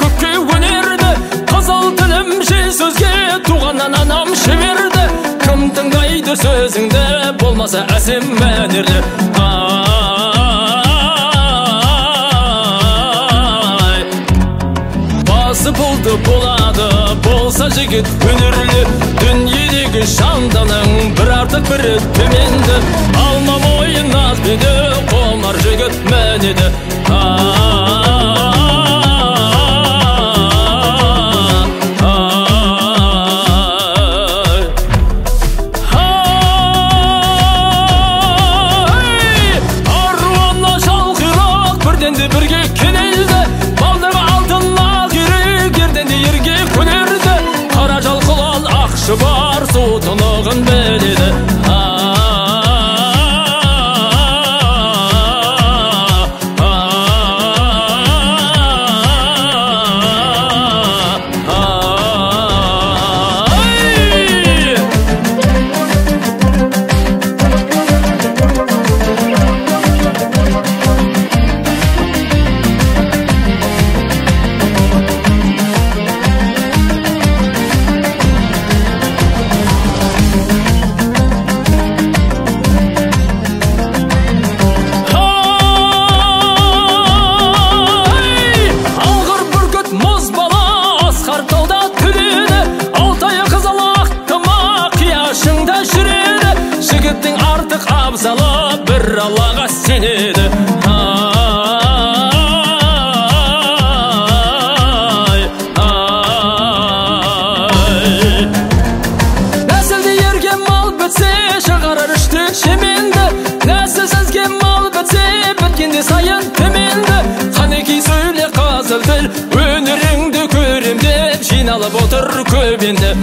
көкке өнерді, қызыл тілім жел сөзге туғаннан анам шеберді. Кім тыңдайды сөзіңді, болмаса әсем мәнерлі. Басы болды болады, болса жігіт өнерлі. Дүниедегі жанданың бір артық бірі төменді. Алма мойын ақбеді, қонар жігіт мәнеді. Аруана жалғырақ бірденде бірге кенелді. Балдырға алтынла керек, ерденде ерге көнерді. Қара жалқылан ақшы бар, су тұнығын біледі. Жігіттің артық абзалы бір Аллаға сенеді. Нәсілді ерге мал бітсе, шығарар ішті шеменді. Нәсілсізге мал бітсе, біткенде сайын төменді. Қанекей сөйле қызыл тіл, өнеріңді көрем деп жиналып отыр көп енді.